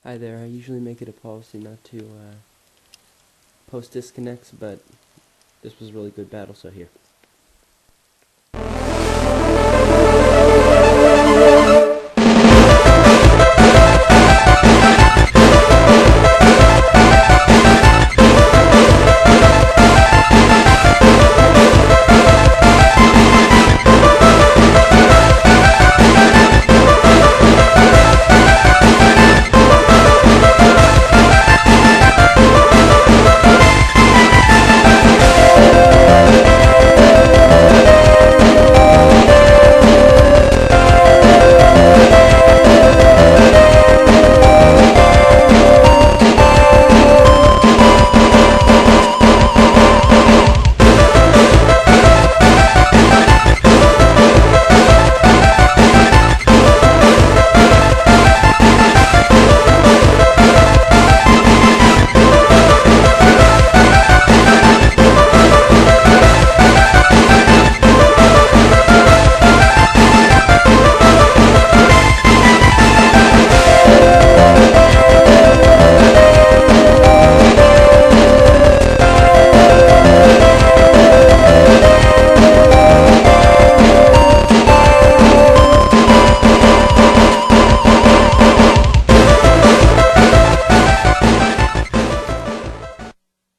Hi there, I usually make it a policy not to post disconnects, but this was a really good battle, so here.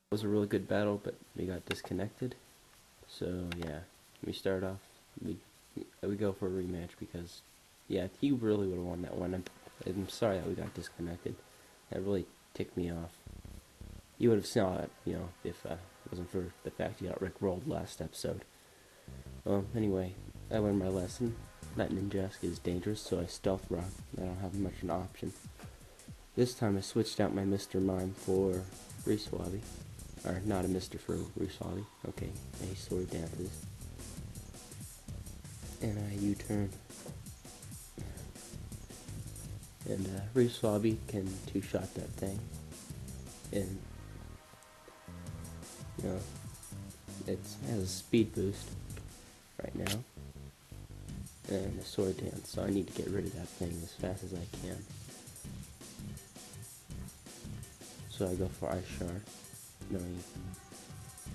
It was a really good battle, but we got disconnected. So yeah, we start off. We go for a rematch because yeah, he really would have won that one. I'm sorry that we got disconnected. That really ticked me off. You would have saw it, if it wasn't for the fact he got rickrolled last episode. Well, anyway, I learned my lesson. That ninjask is dangerous, so I stealth rock. I don't have much of an option. This time I switched out my Mr. Mime for Reswabi. Or not a Mr. for Reswabi. Okay, a sword dances. And I U-turn. And Reswabi can two-shot that thing. And it has a speed boost right now. And a sword dance, so I need to get rid of that thing as fast as I can. So I go for Ice Shard. No,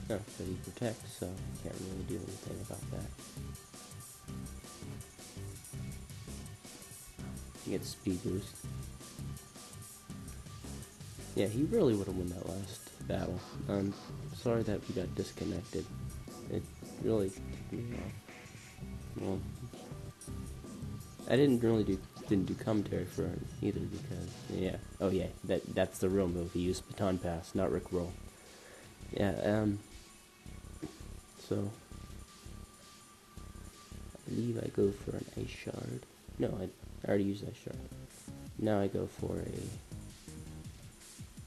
but he protects, so I can't really do anything about that. He gets speed boost. Yeah, he really would have won that last battle. I'm sorry that we got disconnected. It really ticked me off. Well, I didn't do commentary for it either because that's the real move. He used baton pass, not rickroll. Yeah, so I believe I go for an ice shard. No, I already used ice shard. Now I go for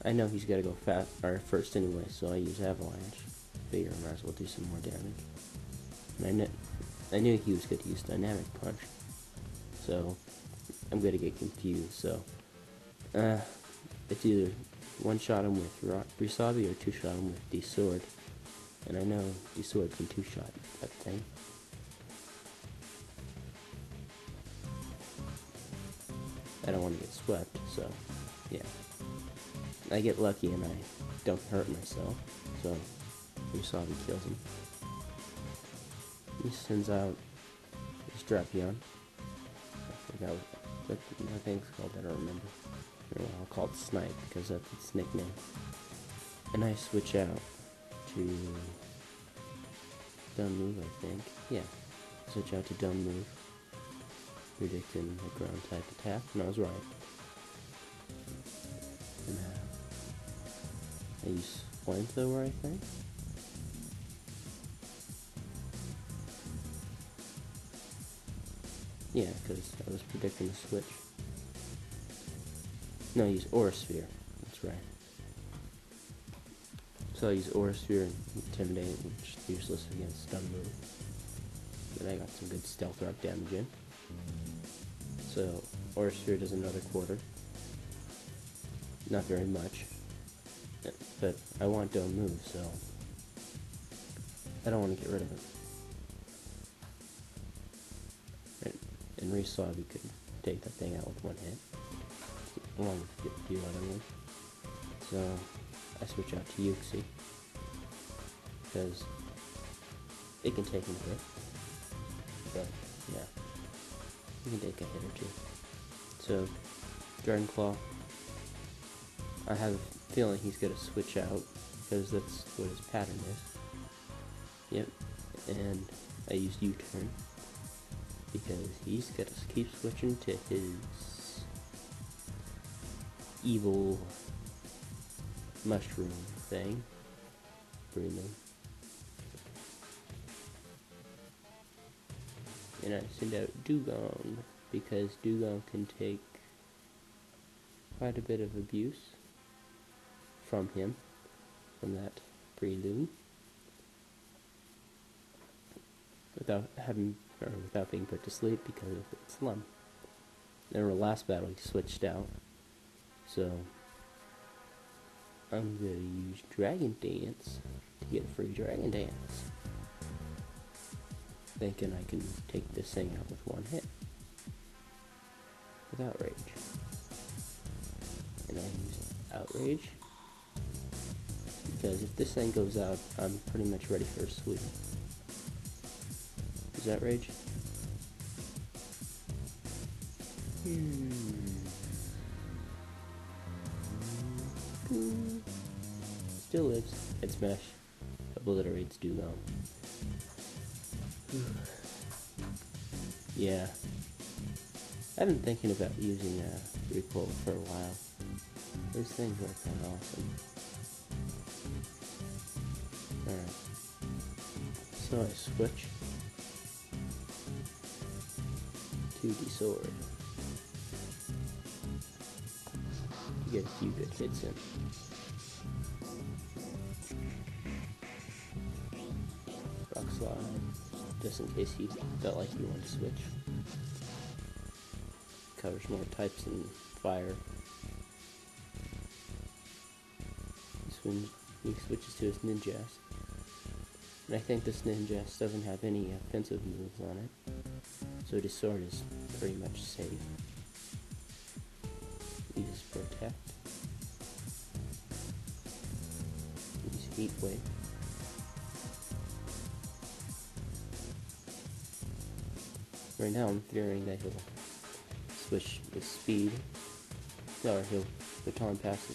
I know he's gotta go first anyway, so I use avalanche. Figure I might as well do some more damage. And I knew he was gonna use dynamic punch, so I'm gonna get confused. So it's either one shot him with Reswabi or two shot him with D-Sword. And I know D-Sword can two shot that thing. I don't want to get swept, so yeah. I get lucky and I don't hurt myself, so Reswabi kills him. He sends out his Drapion. I forgot what the thing's called, I don't remember. I'll call it Snipe because that's its nickname. And I switch out to dumb move, I think. Yeah, switch out to dumb move, predicting the ground type attack, and I was right. And I use flamethrower, I think. Yeah, because I was predicting the switch. No, I use Aura Sphere. That's right. So I use Aura Sphere and Intimidate, which is useless against stun move. Then I got some good stealth rock damage in. So Aura Sphere does another quarter. Not very much. But I want Dome move, so I don't want to get rid of it. And Reswabi could take that thing out with one hit. along with a few other ones. So I switch out to Yuxi because it can take him a hit, but yeah, he can take a hit or two. So Dragon Claw, I have a feeling he's gonna switch out because that's what his pattern is. Yep, and I used U-turn because he's gonna keep switching to his evil mushroom thing. Breathing. And I send out Dugong because Dugong can take quite a bit of abuse from him, from that prelude, without being put to sleep because of its slum. In our last battle, he switched out, so I'm gonna use Dragon Dance to get a free Dragon Dance, thinking I can take this thing out with one hit with Outrage. And I use Outrage because if this thing goes out, I'm pretty much ready for a sweep. Is Outrage? Still lives. Head Smash obliterates Dugong. Yeah. I've been thinking about using recoil for a while. Those things are kind of awesome. Alright. So I switch to the sword to get a few good hits in. Rock Slide, just in case he felt like he wanted to switch. Covers more types than fire. He switches to his Ninjas. And I think this Ninjas doesn't have any offensive moves on it, so this sword is pretty much safe. Use Protect. Use Heat Wave. Right now I'm fearing that he'll switch his speed, or he'll baton pass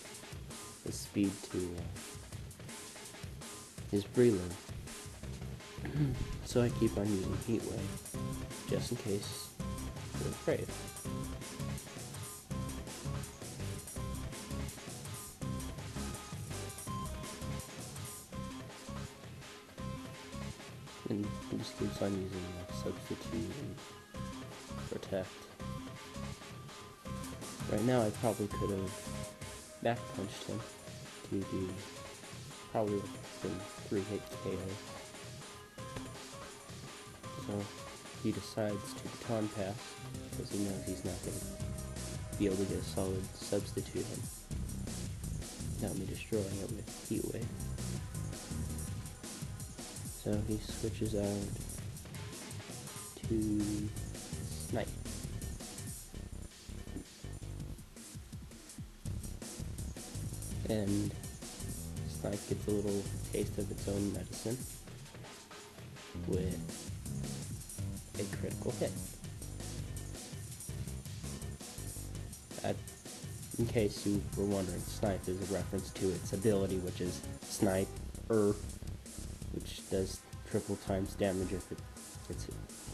his speed to his prelude. So I keep on using Heat Wave, just in case you're afraid. And he just keeps on using Substitute and Protect. Right now I probably could have back punched him to do probably some 3-hit KO. So he decides to baton pass because he knows he's not going to be able to get a solid substitute in without me destroying it with Heat Wave. So he switches out to Snipe. And Snipe gets a little taste of its own medicine with a critical hit. In case you were wondering, Snipe is a reference to its ability, which is Sniper, which does triple times damage if it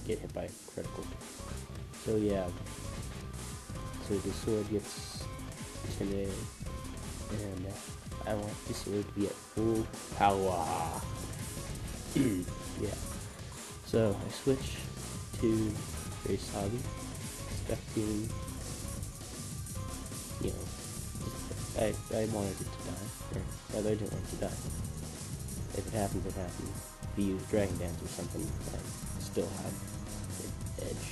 get hit by a critical. So yeah, so the sword gets intimidated, and I want the sword to be at full power. Yeah. So I switch to very soggy, expecting, you know, I wanted it to die, or rather I didn't want it to die. If it happens, it happens. If you use Dragon Dance or something, I still have the edge.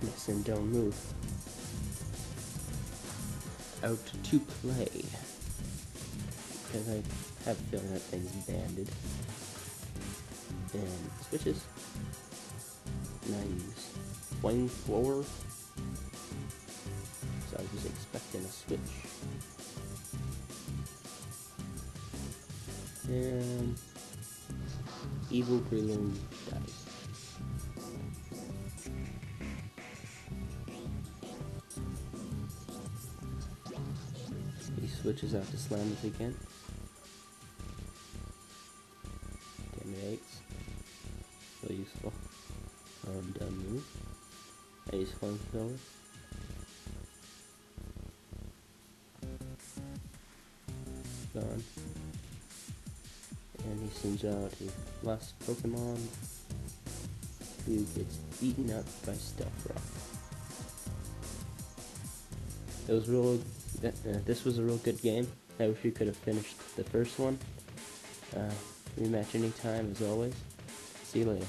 Miss and don't move. Out to play. Because I have a feeling that thing's banded. And switches. And I use Flamethrower. So I was expecting a switch. And Evil Breloom dies. He switches out to Slammers again. Damn it, eggs. So useful. Dumb move. I use flamethrower. Gone. And he sends out his last Pokemon, who gets beaten up by Stealth Rock. It was this was a real good game. I wish we could have finished the first one. Rematch anytime, as always. See you later.